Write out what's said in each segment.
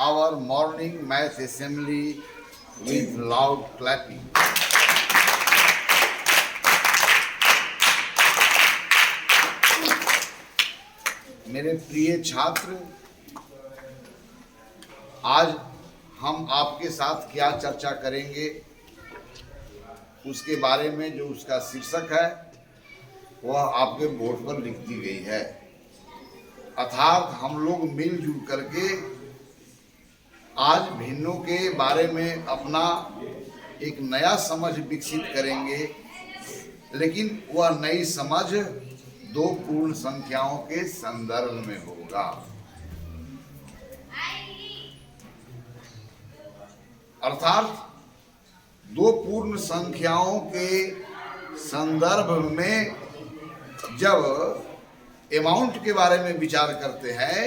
our morning mass assembly with loud clapping. मेरे प्रिय छात्र, आज हम आपके साथ क्या चर्चा करेंगे उसके बारे में जो उसका शीर्षक है वह आपके बोर्ड पर लिख दी गई है। अर्थात हम लोग मिलजुल करके आज भिन्नों के बारे में अपना एक नया समझ विकसित करेंगे, लेकिन वह नई समझ दो पूर्ण संख्याओं के संदर्भ में होगा। अर्थात दो पूर्ण संख्याओं के संदर्भ में जब अमाउंट के बारे में विचार करते हैं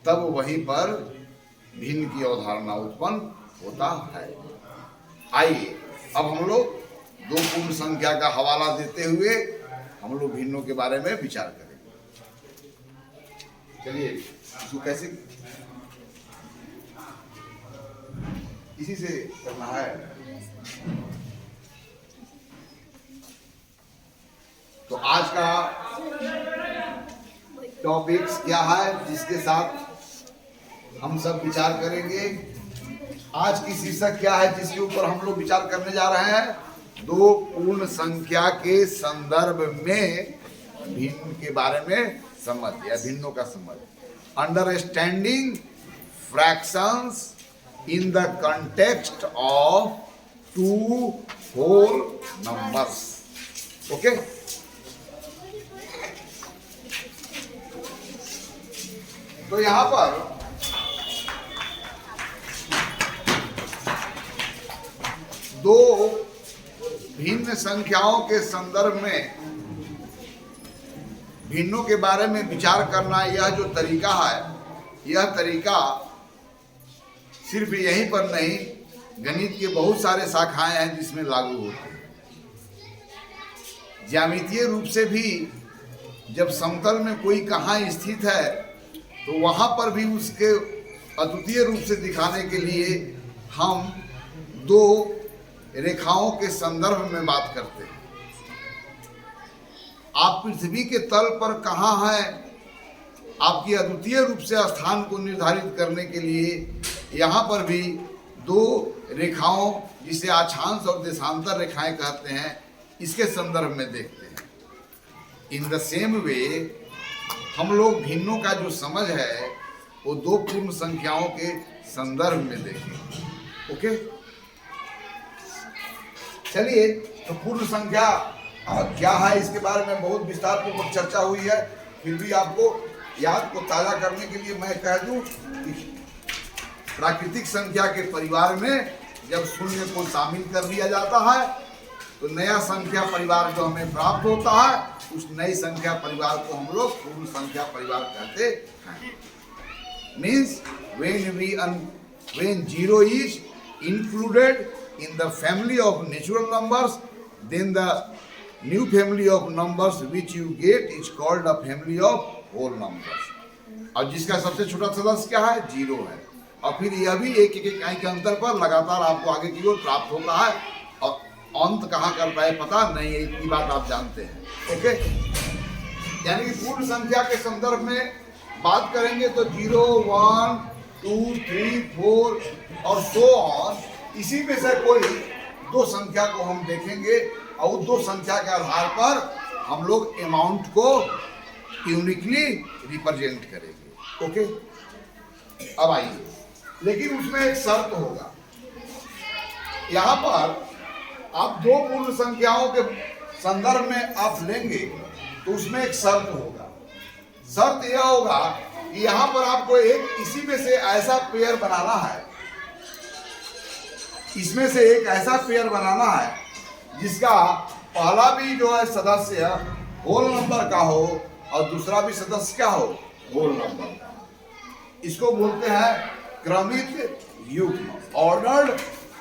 तब वहीं पर भिन्न की अवधारणा उत्पन्न होता है। आइए अब हम लोग दो पूर्ण संख्या का हवाला देते हुए हम लोग भिन्नों के बारे में विचार करेंगे। चलिए इसको कैसे इसी से करना है। तो आज का टॉपिक्स क्या है जिसके साथ हम सब विचार करेंगे? आज की शीर्षक क्या है जिसके ऊपर हम लोग विचार करने जा रहे हैं? दो पूर्ण संख्या के संदर्भ में भिन्न के बारे में समझ या भिन्नों का समझ। Understanding fractions in the context of two whole numbers. Okay? तो यहां पर दो भिन्न संख्याओं के संदर्भ में भिन्नों के बारे में विचार करना, यह जो तरीका है, यह तरीका सिर्फ यहीं पर नहीं, गणित के बहुत सारे शाखाएं हैं जिसमें लागू होते हैं। ज्यामितीय रूप से भी जब समतल में कोई कहाँ स्थित है तो वहां पर भी उसके अद्वितीय रूप से दिखाने के लिए हम दो रेखाओं के संदर्भ में बात करते हैं। आप पृथ्वी के तल पर कहाँ हैं, आपकी अद्वितीय रूप से स्थान को निर्धारित करने के लिए यहाँ पर भी दो रेखाओं, जिसे अक्षांश और देशांतर रेखाएं कहते हैं, इसके संदर्भ में देखते हैं। इन द सेम वे हम लोग भिन्नों का जो समझ है वो दो पूर्ण संख्याओं के संदर्भ में देखेंगे। ओके, चलिए तो पूर्ण संख्या क्या है इसके बारे में बहुत विस्तार पूर्वक चर्चा हुई है। फिर भी आपको याद को ताज़ा करने के लिए मैं कह दूं कि प्राकृतिक संख्या के परिवार में जब शून्य को शामिल कर दिया जाता है तो नया संख्या परिवार जो हमें प्राप्त होता है, उस नई संख्या परिवार को हम लोग पूर्ण संख्या परिवार कहते हैं। Means when zero is included in the family of natural numbers, then the new family of numbers which you get is called a family of whole numbers. और जिसका सबसे छोटा सदस्य क्या है? जीरो है। और फिर यह भी एक एक इकाई के अंतर पर लगातार आपको आगे की ओर प्राप्त होता है और अंत कहाँ कर पाए पता नहीं है, इतनी बात आप जानते हैं। ओके, यानी कि पूर्ण संख्या के संदर्भ में बात करेंगे तो 0, 1, 2, 3, 4 और सो ऑन, इसी में से कोई दो संख्या को हम देखेंगे और उस दो संख्या के आधार पर हम लोग अमाउंट को यूनिकली रिप्रेजेंट करेंगे। ओके, अब आइए, लेकिन उसमें एक शर्त होगा। यहाँ पर आप दो पूर्ण संख्याओं के संदर्भ में आप लेंगे तो उसमें एक शर्त होगा। शर्त यह होगा कि यहाँ पर आपको एक इसी में से ऐसा पेयर बनाना है, इसमें से एक ऐसा पेयर बनाना है जिसका पहला भी जो है सदस्य होल नंबर का हो और दूसरा भी सदस्य क्या हो? होल नंबर का। इसको बोलते हैं क्रमित युग्म, ऑर्डर्ड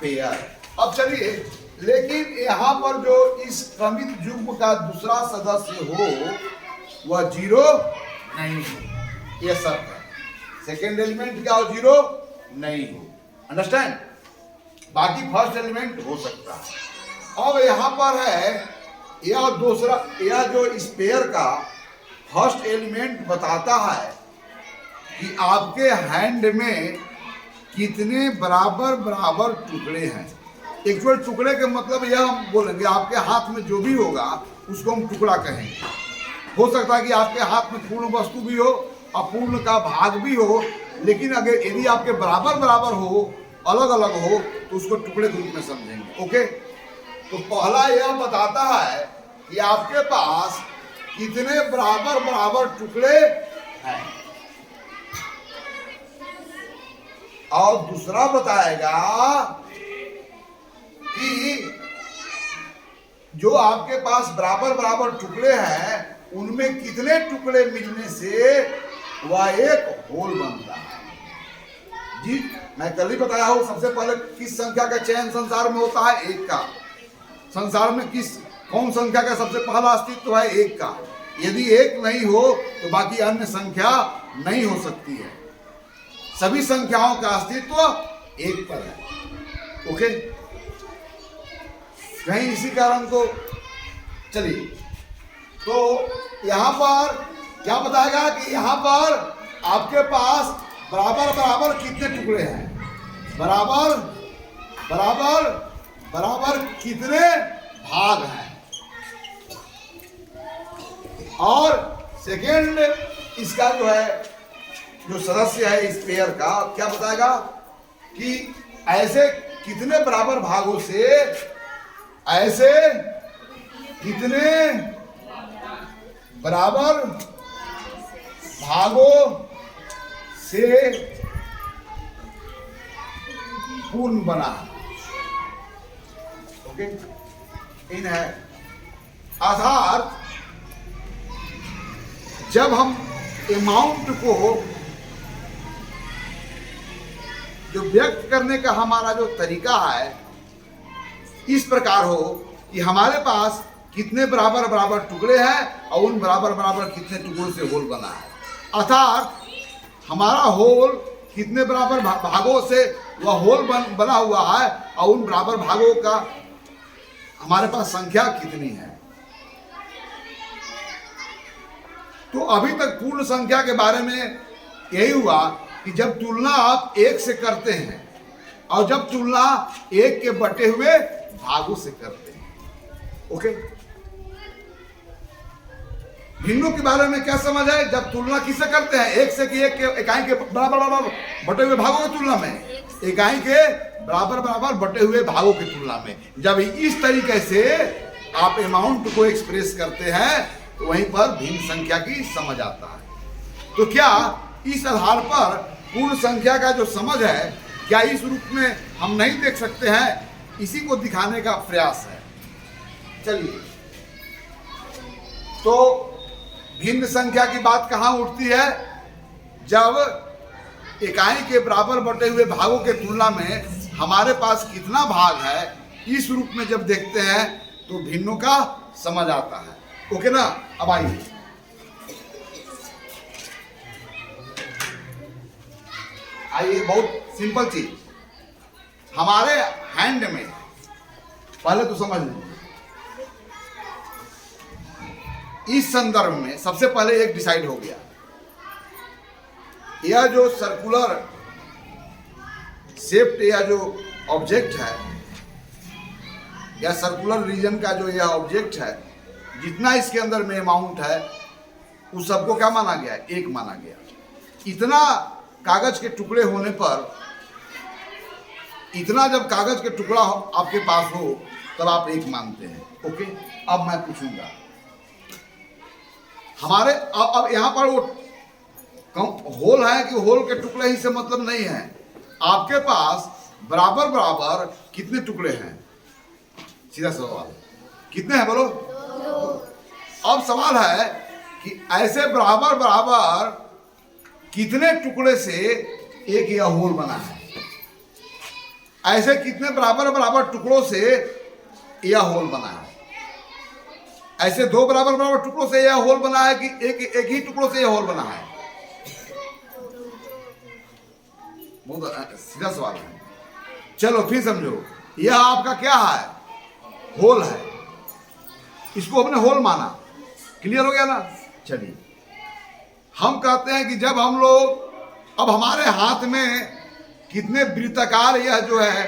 पेयर। अब चलिए, लेकिन यहाँ पर जो इस क्रमित युग्म का दूसरा सदस्य हो वह जीरो नहीं हो, यह शर्त है। सेकेंड एलिमेंट क्या हो, 0 नहीं हो। अंडरस्टैंड? बाकी फर्स्ट एलिमेंट हो सकता है। अब यहां पर है यह दूसरा, यह जो स्पेयर का फर्स्ट एलिमेंट बताता है कि आपके हैंड में कितने बराबर बराबर टुकड़े हैं। एक्चुअल टुकड़े के मतलब यह हम बोलेंगे, आपके हाथ में जो भी होगा उसको हम टुकड़ा कहेंगे। हो सकता है कि आपके हाथ में पूर्ण वस्तु भी हो, अपूर्ण का भाग भी हो, लेकिन अगर यदि आपके बराबर बराबर हो, अलग अलग हो, तो उसको टुकड़े के रूप में समझेंगे। ओके, तो पहला यह बताता है कि आपके पास कितने बराबर बराबर टुकड़े हैं, और दूसरा बताएगा कि जो आपके पास बराबर बराबर टुकड़े हैं उनमें कितने टुकड़े मिलने से वह एक होल बनता है। जी, मैं कल ही बताया हूं, सबसे पहले किस संख्या का चयन संसार में होता है, 1 का। संसार में कौन संख्या का सबसे पहला अस्तित्व है, 1 का। यदि 1 नहीं हो तो बाकी अन्य संख्या नहीं हो सकती है। सभी संख्याओं का अस्तित्व 1 पर है। ओके, कहीं इसी कारण को चलिए, तो यहां पर क्या बताएगा कि यहां पर आपके पास बराबर बराबर कितने टुकड़े हैं, बराबर बराबर बराबर कितने भाग हैं। और सेकेंड इसका जो है, जो सदस्य है इस पेयर का, क्या बताएगा कि ऐसे कितने बराबर भागों से, ऐसे कितने बराबर भागों से पूर्ण बना। ओके, इन है अर्थात जब हम अमाउंट को जो व्यक्त करने का हमारा जो तरीका है इस प्रकार हो कि हमारे पास कितने बराबर बराबर टुकड़े हैं और उन बराबर बराबर कितने टुकड़ों से होल बना है, अर्थात हमारा होल कितने बराबर भागों से वह होल बना हुआ है और उन बराबर भागों का हमारे पास संख्या कितनी है। तो अभी तक पूर्ण संख्या के बारे में यही हुआ कि जब तुलना आप 1 से करते हैं और जब तुलना 1 के बटे हुए भागों से करते हैं। ओके, भिन्नों के बारे में क्या समझ है, जब तुलना किससे करते हैं, 1 से कि 1 के इकाई के बराबर बराबर बटे हुए भागों की तुलना में, इकाई के बराबर बराबर बटे हुए भागों की तुलना में। जब इस तरीके से आप अमाउंट को एक्सप्रेस करते हैं तो वहीं पर भिन्न संख्या की समझ आता है। तो क्या इस आधार पर पूर्ण संख्या का जो समझ है, क्या इस रूप में हम नहीं देख सकते हैं, इसी को दिखाने का प्रयास है। चलिए, तो भिन्न संख्या की बात कहाँ उठती है, जब इकाई के बराबर बटे हुए भागों के तुलना में हमारे पास कितना भाग है, इस रूप में जब देखते हैं तो भिन्नों का समझ आता है। ओके ना, अब आइए बहुत सिंपल चीज, हमारे हैंड में पहले तो समझ लीजिए, इस संदर्भ में सबसे पहले एक डिसाइड हो गया, यह जो सर्कुलर शेप्ड यह जो ऑब्जेक्ट है, या सर्कुलर रीजन का जो यह ऑब्जेक्ट है, जितना इसके अंदर में अमाउंट है उस सबको क्या माना गया, 1 माना गया। इतना कागज के टुकड़े होने पर, इतना जब कागज के टुकड़ा आपके पास हो तब आप 1 मानते हैं। ओके, अब मैं पूछूंगा हमारे अब यहां पर वो होल है कि होल के टुकड़े ही से मतलब नहीं है, आपके पास बराबर बराबर कितने टुकड़े हैं, सीधा सवाल, कितने हैं बोलो। अब सवाल है कि ऐसे बराबर बराबर कितने टुकड़े से एक यह होल बना है, ऐसे कितने बराबर बराबर टुकड़ों से यह होल बना है, ऐसे 2 बराबर बराबर टुकड़ों से यह होल बना है कि एक ही टुकड़ों से यह होल बना है, बहुत सीधा सवाल है। चलो फिर समझो, यह आपका क्या है? होल है। इसको हमने होल माना, क्लियर हो गया ना? चलिए, हम कहते हैं कि जब हम लोग, अब हमारे हाथ में कितने वृत्ताकार यह जो है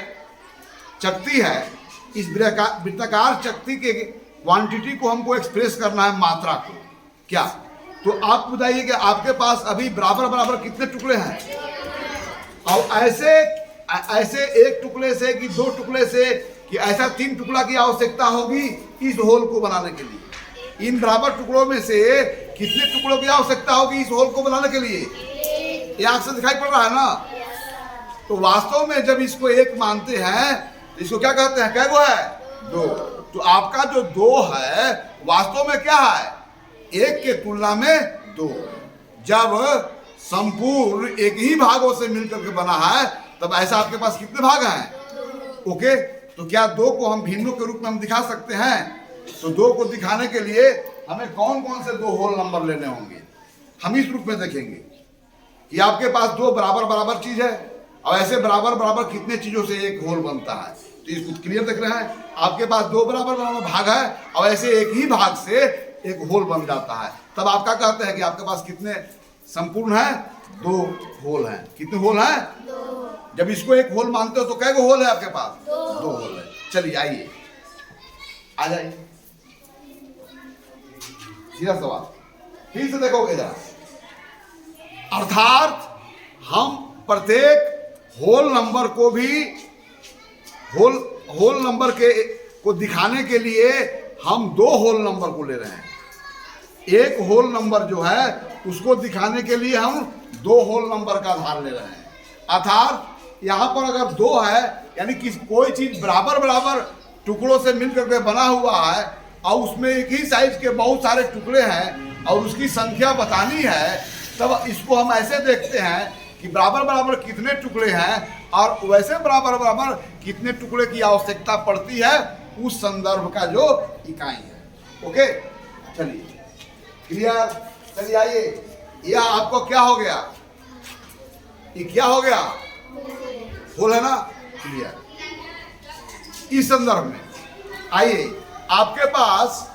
चकती है, इस वृत्ताकार चकती के क्वांटिटी को हमको एक्सप्रेस करना है, मात्रा को। क्या? तो आप बताइए कि आपके पास अभी बराबर बराबर कितने टुकड़े हैं? और ऐसे एक टुकड़े से कि दो टुकड़े से कि ऐसा 3 टुकड़ा की आवश्यकता होगी इस होल को बनाने के लिए। इन बराबर टुकड़ों में से कितने टुकड़ों की आवश्यकता होगी इस होल को बनाने के लिए? ये आंख से दिखाई पड़ रहा है ना? तो वास्तव में जब इसको एक मानते हैं तो इसको क्या कहते हैं? कैगो है? 2। तो आपका जो 2 है वास्तव में क्या है? 1 के तुलना में 2। जब संपूर्ण एक ही भागों से मिलकर के बना है तब ऐसा आपके पास कितने भाग हैं? ओके, तो क्या 2 को हम भिन्नों के रूप में हम दिखा सकते हैं? तो 2 को दिखाने के लिए हमें कौन कौन से 2 होल नंबर लेने होंगे, हम इस रूप में देखेंगे कि आपके पास 2 बराबर बराबर चीज है और ऐसे बराबर बराबर कितने चीजों से एक होल बनता है। तो इसको क्लियर देख रहे हैं, आपके पास 2 बराबर बराबर भाग है और ऐसे एक ही भाग से एक होल बन जाता है। तब आप क्या कहते हैं कि आपके पास कितने संपूर्ण है? 2 होल हैं। कितने होल हैं? 2। जब इसको एक होल मानते हो तो कै गो होल है आपके पास? 2 होल है। चलिए आइए, आ जाइए, सीधा सवाल फिर से देखोगे जरा। अर्थात हम प्रत्येक होल नंबर को भी होल नंबर को दिखाने के लिए हम 2 होल नंबर को ले रहे हैं। एक होल नंबर जो है उसको दिखाने के लिए हम 2 होल नंबर का आधार ले रहे हैं। अर्थात यहाँ पर अगर 2 है यानी कि कोई चीज बराबर बराबर टुकड़ों से मिलकर के बना हुआ है और उसमें एक ही साइज के बहुत सारे टुकड़े हैं और उसकी संख्या बतानी है, तब इसको हम ऐसे देखते हैं कि बराबर बराबर कितने टुकड़े हैं और वैसे बराबर बराबर कितने टुकड़े की आवश्यकता पड़ती है उस संदर्भ का जो इकाई है। ओके, चलिए क्लियर। चलिए आइए, यह आपको क्या हो गया? ये क्या हो गया? होल है ना? क्लियर। इस संदर्भ में आइए, आपके पास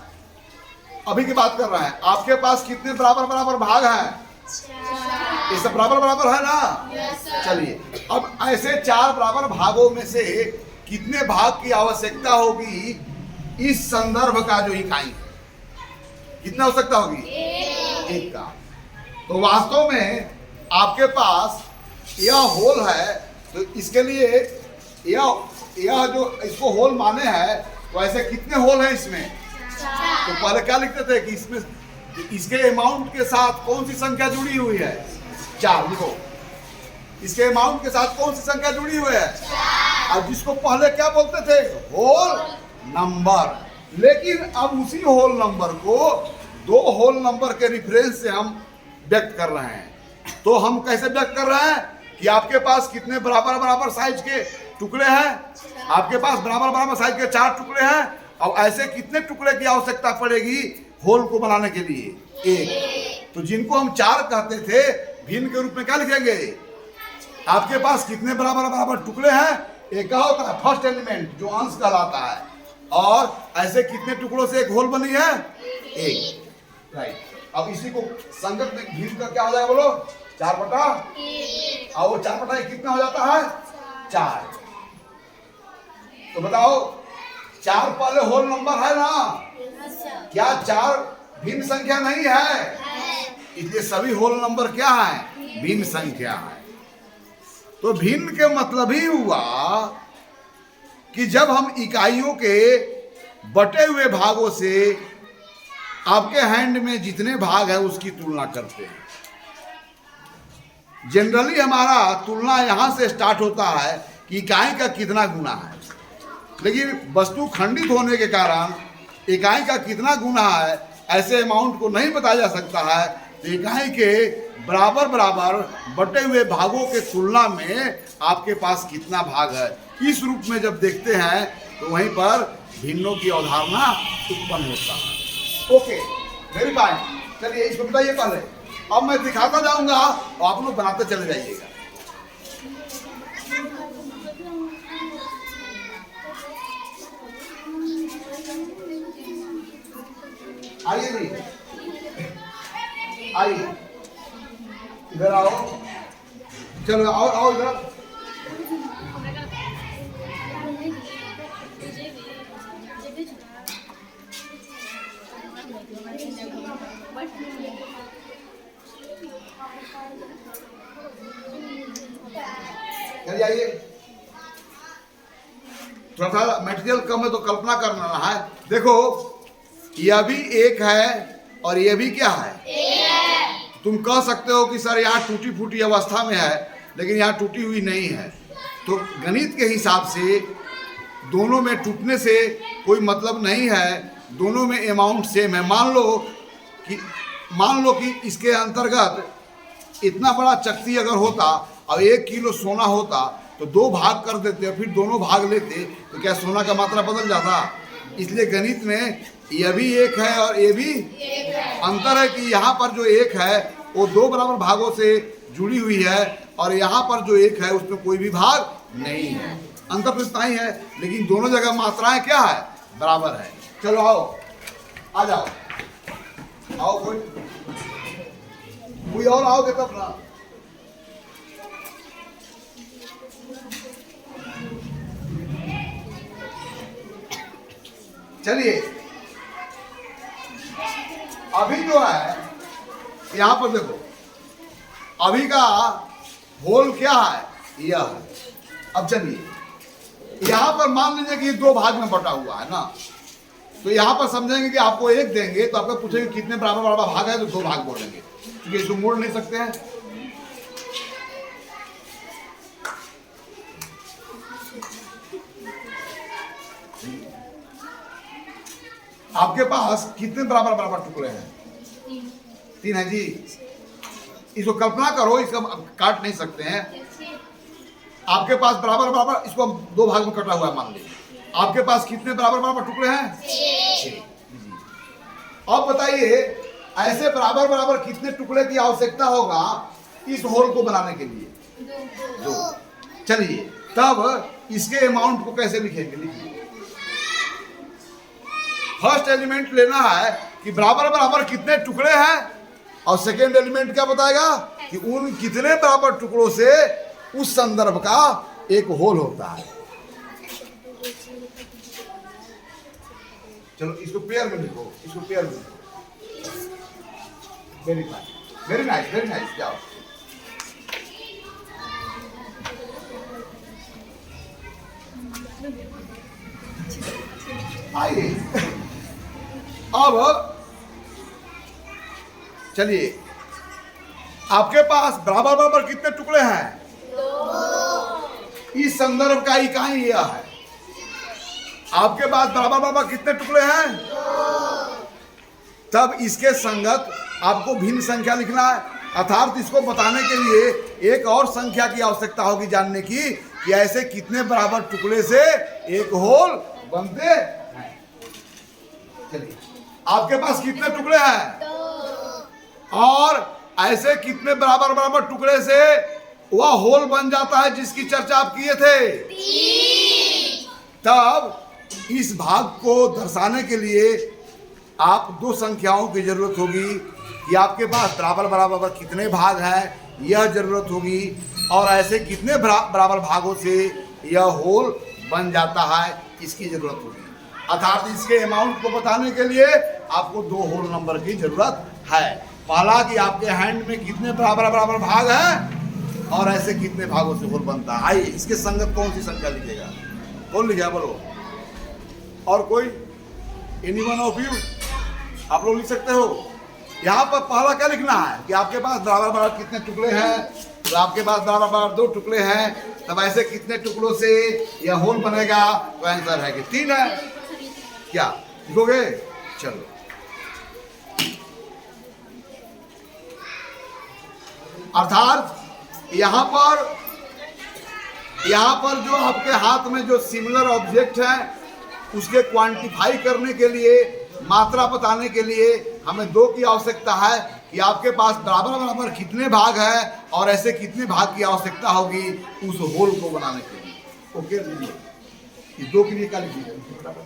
अभी की बात कर रहा है, आपके पास कितने बराबर बराबर भाग हैं? ये सब बराबर बराबर है ना? चलिए, अब ऐसे 4 बराबर भागों में से कितने भाग की आवश्यकता होगी इस संदर्भ का जो इकाई है? कितना आवश्यकता होगी? 1 का। तो वास्तव में आपके पास यह होल है, तो इसके लिए यह जो इसको होल माने हैं तो ऐसे कितने होल हैं इसमें? तो पहले क्या लिखते थे कि इसमें इसके अमाउंट के साथ कौन सी संख्या जुड़ी हुई है? 4 लिखो। इसके अमाउंट के साथ कौन सी संख्या जुड़ी हुई है? और जिसको पहले क्या बोलते थे? Whole number. लेकिन अब उसी होल नंबर को 2 होल नंबर के रेफरेंस से हम व्यक्त कर रहे हैं। तो हम कैसे व्यक्त कर रहे हैं कि आपके पास कितने बराबर बराबर साइज के टुकड़े हैं? आपके पास बराबर बराबर साइज के 4 टुकड़े हैं और ऐसे कितने टुकड़े की आवश्यकता पड़ेगी होल को बनाने के लिए? 1। तो जिनको हम 4 कहते थे भिन्न के रूप में क्या लिखेंगे? आपके पास कितने बराबर बराबर टुकड़े हैं? एक क्या होता है? फर्स्ट एलिमेंट जो अंश कहलाता है। और ऐसे कितने टुकड़ों से एक होल बनी है? 1। राइट। अब इसी को संगत में भिन्न का क्या हो जाएगा बोलो? 4/1। और वो 4/1 कितना हो जाता है? 4। तो बताओ, 4 पहले होल नंबर है ना? क्या 4 भिन्न संख्या नहीं है? इसलिए सभी होल नंबर क्या है? भिन्न संख्या है। तो भिन्न के मतलब ही हुआ कि जब हम इकाइयों के बटे हुए भागों से आपके हैंड में जितने भाग है उसकी तुलना करते हैं। जनरली हमारा तुलना यहां से स्टार्ट होता है कि इकाई का कितना गुना है, लेकिन वस्तु खंडित होने के कारण इकाई का कितना गुना है ऐसे अमाउंट को नहीं बताया जा सकता है। तो इकाई के बराबर बराबर बटे हुए भागों के तुलना में आपके पास कितना भाग है, इस रूप में जब देखते हैं तो वहीं पर भिन्नों की अवधारणा उत्पन्न होता है। Okay, very fine. चलिए इसको बताइए पहले, अब मैं दिखाता जाऊंगा और आप लोग बनाते चले जाइएगा। आइए जी, आइए इधर आओ, चलो आओ आओ इधर। चलिए आइए, थोड़ा सा मटेरियल कम है तो कल्पना करना है। देखो यह भी एक है और यह भी क्या है, तुम कह सकते हो कि सर यहाँ टूटी फूटी अवस्था में है, लेकिन यहाँ टूटी हुई नहीं है। तो गणित के हिसाब से दोनों में टूटने से कोई मतलब नहीं है, दोनों में अमाउंट सेम है। मान लो कि इसके अंतर्गत इतना बड़ा चक्की अगर होता और 1 किलो सोना होता तो 2 भाग कर देते और फिर दोनों भाग लेते, तो क्या सोना का मात्रा बदल जाता? इसलिए गणित में यह भी एक है और ये भी अंतर है कि यहाँ पर जो एक है वो 2 बराबर भागों से जुड़ी हुई है और यहाँ पर जो एक है उसमें कोई भी भाग नहीं है। अंतर तो इतना ही है, लेकिन दोनों जगह मात्राएं क्या है, बराबर है। चलो आओ, आ जाओ, आओ कोई और आओगे तब ना। चलिए अभी जो है यहां पर देखो, अभी का होल क्या है, यह है। अब चलिए यहां पर मान लीजिए कि 2 भाग में बटा हुआ है ना, तो यहां पर समझेंगे कि आपको 1 देंगे तो आपको पूछेंगे कितने बराबर बराबर भाग है, तो 2 भाग बोलेंगे, क्योंकि इसको मोड़ नहीं सकते हैं। आपके पास कितने बराबर बराबर टुकड़े हैं, 3 है जी। इसको कल्पना करो, इसका काट नहीं सकते हैं। आपके पास बराबर बराबर, इसको हम 2 भाग में कटा हुआ है मान लीजिए। आपके पास कितने बराबर बराबर टुकड़े हैं, 6। अब बताइए ऐसे बराबर बराबर कितने टुकड़े की आवश्यकता होगा इस होल को बनाने के लिए, 2। चलिए तब इसके अमाउंट को कैसे लिखेंगे, लिखिए। फर्स्ट एलिमेंट लेना है कि बराबर बराबर कितने टुकड़े हैं, और सेकेंड एलिमेंट क्या बताएगा कि उन कितने बराबर टुकड़ों से उस संदर्भ का एक होल होता है। चलो इसको पेयर में लिखो, इसको पेयर में लिखो। Very nice, very nice, very nice. जाओ आइए अब चलिए, आपके पास बराबर बराबर कितने टुकड़े हैं, 2। इस संदर्भ का इकाई यह है। आपके पास बराबर बराबर कितने टुकड़े हैं, 2। तब इसके संगत आपको भिन्न संख्या लिखना है, अर्थात इसको बताने के लिए एक और संख्या की आवश्यकता होगी जानने की कि ऐसे कितने बराबर टुकड़े से एक होल बनते हैं। चलिए आपके पास कितने टुकड़े हैं, 2। और ऐसे कितने बराबर बराबर टुकड़े से वह होल बन जाता है जिसकी चर्चा आप किए थे, 3। तब इस भाग को दर्शाने के लिए आप 2 संख्याओं की जरूरत होगी कि आपके पास बराबर बराबर कितने भाग हैं, यह जरूरत होगी, और ऐसे कितने बराबर भागों से यह होल बन जाता है, इसकी जरूरत होगी। अर्थात इसके अमाउंट को बताने के लिए आपको 2 होल नंबर की जरूरत है। पहला कि आपके हैंड में कितने बराबर बराबर भाग हैं और ऐसे कितने भागों से होल बनता है। आइए इसके संगत कौन सी संख्या लिखेगा, कौन लिखेगा बोलो, और कोई, एनीवन ऑफ यू, आप लोग लिख सकते हो। यहाँ पर पहला क्या लिखना है कि आपके पास बराबर बराबर कितने टुकड़े हैं, तो आपके पास बराबर बराबर 2 टुकड़े हैं, तब ऐसे कितने टुकड़ों से यह होल बनेगा, तो आंसर है कि 3 है। क्या लिखोगे, चलो अर्थात यहाँ पर जो आपके हाथ में जो सिमिलर ऑब्जेक्ट है उसके क्वांटिफाई करने के लिए, मात्रा बताने के लिए हमें 2 की आवश्यकता है कि आपके पास बराबर बराबर कितने भाग हैं और ऐसे कितने भाग की आवश्यकता होगी उस होल को बनाने के लिए। ओके लीजिए, इस 2 के लिए क्या लिखिए फटाफट।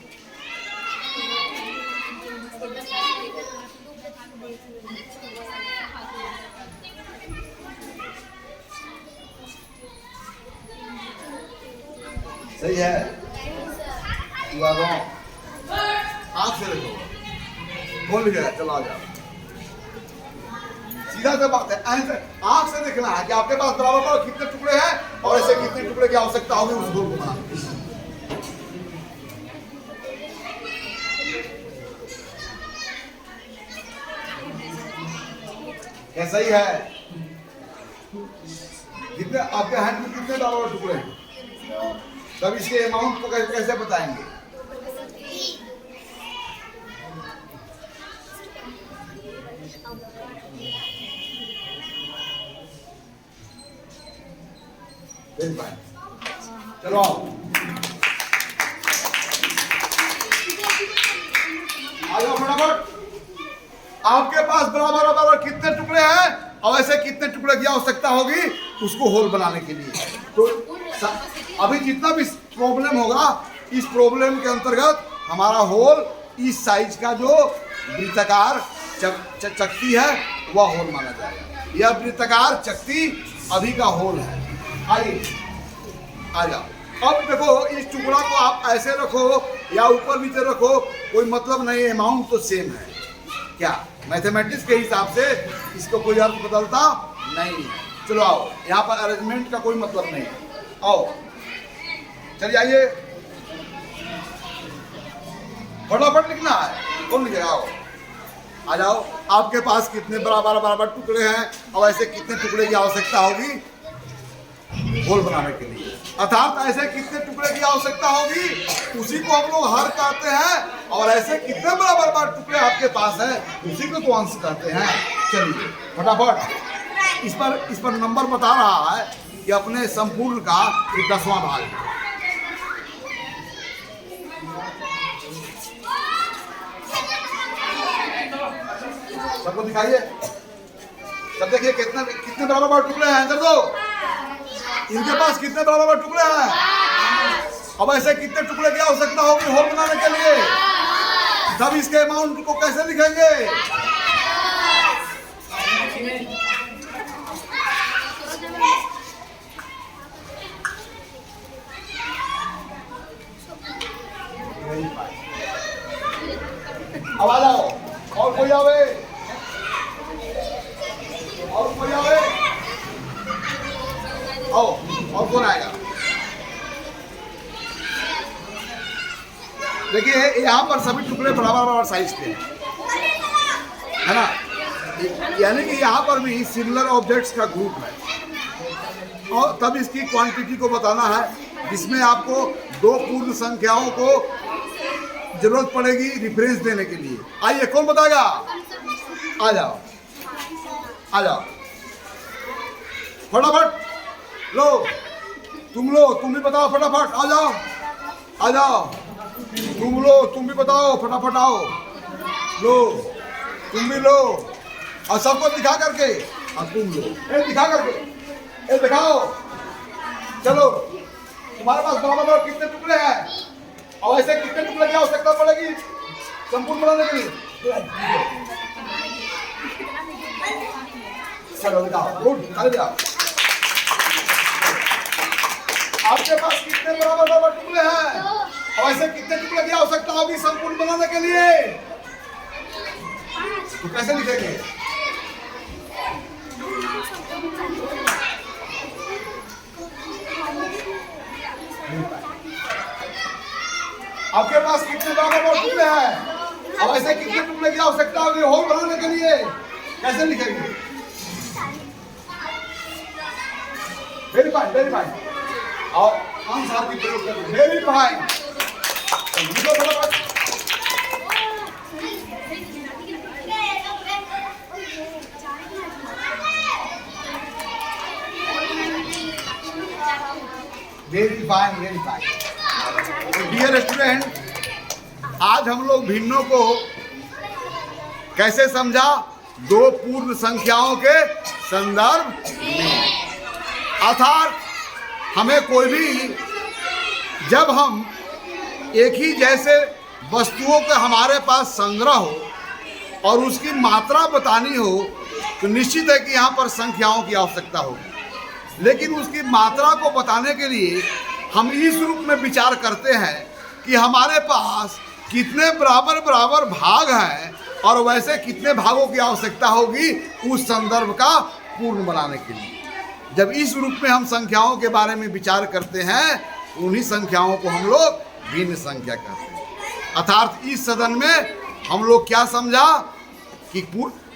सही है, आँख से देखो, बोल गया, चलो आ जाओ। सीधा सा बात है, ऐसे आँख से देखना है कि आपके पास बराबर बराबर कितने टुकड़े हैं और ऐसे कितने टुकड़े की आवश्यकता होगी उस गोल को बनाने की। ऐसा ही है, कितने आपके हैंड में कितने बराबर टुकड़े हैं, तब इसके अमाउंट को कैसे बताएंगे। चलो आ जाओ फटाफट। आपके पास बराबर बराबर कितने टुकड़े हैं और ऐसे कितने टुकड़े की आवश्यकता होगी उसको होल बनाने के लिए। तो अभी जितना भी प्रॉब्लम होगा, इस प्रॉब्लम के अंतर्गत हमारा होल इस साइज का जो वृत्ताकार चकती है वह होल माना जाएगा। यह वृत्ताकार चकती अभी का होल है। आइए आ जाओ। अब देखो, इस टुकड़ा को आप ऐसे रखो या ऊपर नीचे रखो, कोई मतलब नहीं, अमाउंट तो सेम है। क्या मैथमेटिक्स के हिसाब से इसको कोई अर्थ बदलता नहीं है। चलो आओ, यहाँ पर अरेंजमेंट का कोई मतलब नहीं है। आओ चलिए आइए, फटाफट लिखना है, कौन लिखेगा। आओ आ जाओ। आपके पास कितने बराबर बराबर टुकड़े हैं और ऐसे कितने टुकड़े की आवश्यकता होगी होल बनाने के लिए, अर्थात ऐसे कितने टुकड़े की आवश्यकता होगी उसी को हम लोग हर कहते हैं, और ऐसे कितने बराबर बराबर टुकड़े आपके पास है उसी को तो अंश कहते हैं। चलिए फटाफट, इस पर नंबर बता रहा है कि अपने संपूर्ण का 10वां भाग है। सबको दिखाइए, सब देखिए कितने बराबर बराबर टुकड़े हैं। आंसर दो, इनके पास कितने बराबर टुकड़े हैं। अब ऐसे कितने टुकड़े की आवश्यकता होगी होल बनाने के लिए, तब इसके अमाउंट को कैसे लिखेंगे। अब आ जाओ, और कोई आवे, और कोई आवे, आओ, और कौन आएगा। देखिए यहाँ पर सभी टुकड़े बराबर बराबर साइज के हैं, है ना, यानी कि यहाँ पर भी सिमिलर ऑब्जेक्ट्स का ग्रुप है। और तब इसकी क्वांटिटी को बताना है, जिसमें आपको 2 पूर्ण संख्याओं को जरूरत पड़ेगी रिफरेंस देने के लिए। आइए, कौन बताएगा। आ जाओ आ जाओ फटाफट, लो, तुम भी बताओ फटाफट। आ जाओ आ जाओ, तुम भी बताओ फटाफट। आओ, लो, तुम भी लो, और सबको दिखा करके, और तुम लो, दिखा करके, दिखाओ। चलो, तुम्हारे पास बराबर कितने टुकड़े हैं और ऐसे कितने टुकड़े की आवश्यकता पड़ेगी संपूर्ण बनाने के लिए। चलो दिखाओ, गुड, खाली दिखाओ। आपके पास कितने बराबर बराबर टुकड़े हैं और ऐसे कितने टुकड़े की आवश्यकता होगी संपूर्ण बनाने के लिए, तो कैसे लिखेंगे। आपके पास कितने बराबर बराबर टुकड़े हैं और ऐसे कितने टुकड़े की आवश्यकता होगी होल बनाने के लिए, कैसे लिखेंगे। वेरी फाइन, वेरी फाइन, और आंसर की प्रयोग करें। Very fine, very fine, very fine. Dear student, आज हम लोग भिन्नों को कैसे समझा, 2 पूर्ण संख्याओं के संदर्भ में, अर्थात हमें कोई भी जब हम एक ही जैसे वस्तुओं का हमारे पास संग्रह हो और उसकी मात्रा बतानी हो तो निश्चित है कि यहाँ पर संख्याओं की आवश्यकता होगी। लेकिन उसकी मात्रा को बताने के लिए हम इस रूप में विचार करते हैं कि हमारे पास कितने बराबर बराबर भाग हैं और वैसे कितने भागों की आवश्यकता होगी उस संदर्भ का पूर्ण बनाने के लिए। जब इस रूप में हम संख्याओं के बारे में विचार करते हैं उन्हीं संख्याओं को हम लोग भिन्न संख्या कहते हैं। अर्थात इस सदन में हम लोग क्या समझा कि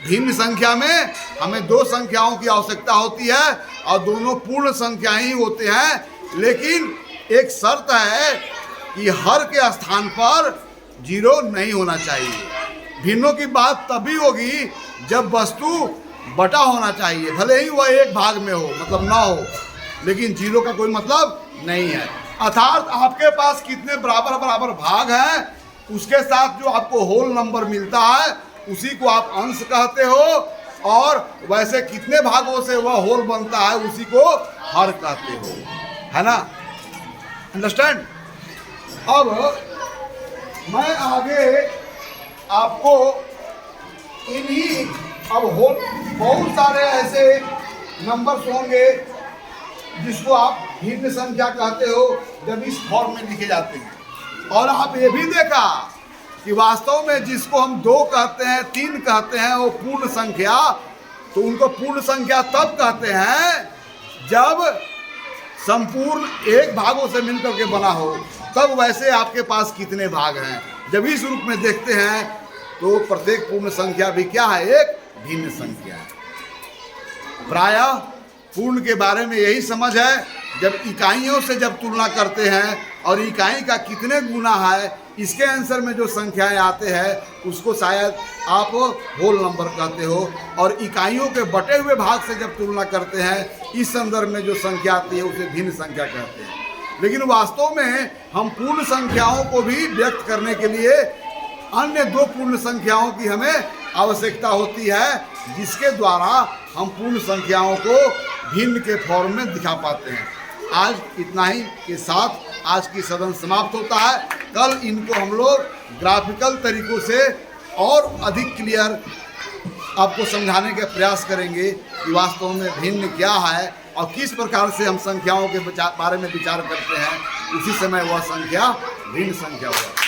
भिन्न संख्या में हमें दो संख्याओं की आवश्यकता होती है और दोनों पूर्ण संख्या ही होते हैं। लेकिन एक शर्त है कि हर के स्थान पर 0 नहीं होना चाहिए। भिन्नों की बात तभी होगी जब वस्तु बटा होना चाहिए, भले ही वह एक भाग में हो मतलब ना हो, लेकिन 0 का कोई मतलब नहीं है। अर्थात आपके पास कितने बराबर बराबर भाग हैं उसके साथ जो आपको होल नंबर मिलता है उसी को आप अंश कहते हो और वैसे कितने भागों से वह होल बनता है उसी को हर कहते हो, है ना। अंडरस्टैंड। अब मैं आगे आपको इन्हीं अब होल बहुत सारे ऐसे नंबर्स होंगे जिसको आप भिन्न संख्या कहते हो जब इस फॉर्म में लिखे जाते हैं। और आप ये भी देखा कि वास्तव में जिसको हम 2 कहते हैं 3 कहते हैं वो पूर्ण संख्या, तो उनको पूर्ण संख्या तब कहते हैं जब संपूर्ण एक भागों से मिलकर के बना हो। तब वैसे आपके पास कितने भाग हैं जब इस रूप में देखते हैं तो प्रत्येक पूर्ण संख्या भी क्या है, एक भिन्न संख्या है। प्रायः पूर्ण के बारे में यही समझ है, जब इकाइयों से जब तुलना करते हैं और इकाई का कितने गुना है इसके आंसर में जो संख्याएं आते हैं उसको शायद आप होल नंबर कहते हो, और इकाइयों के बटे हुए भाग से जब तुलना करते हैं इस संदर्भ में जो संख्या आती है उसे भिन्न संख्या कहते हैं। लेकिन वास्तव में हम पूर्ण संख्याओं को भी व्यक्त करने के लिए अन्य 2 पूर्ण संख्याओं की हमें आवश्यकता होती है जिसके द्वारा हम पूर्ण संख्याओं को भिन्न के फॉर्म में दिखा पाते हैं। आज इतना ही के साथ आज की सदन समाप्त होता है। कल इनको हम लोग ग्राफिकल तरीकों से और अधिक क्लियर आपको समझाने का प्रयास करेंगे कि वास्तव में भिन्न क्या है और किस प्रकार से हम संख्याओं के बारे में विचार करते हैं, उसी समय वह संख्या भिन्न संख्या होगा।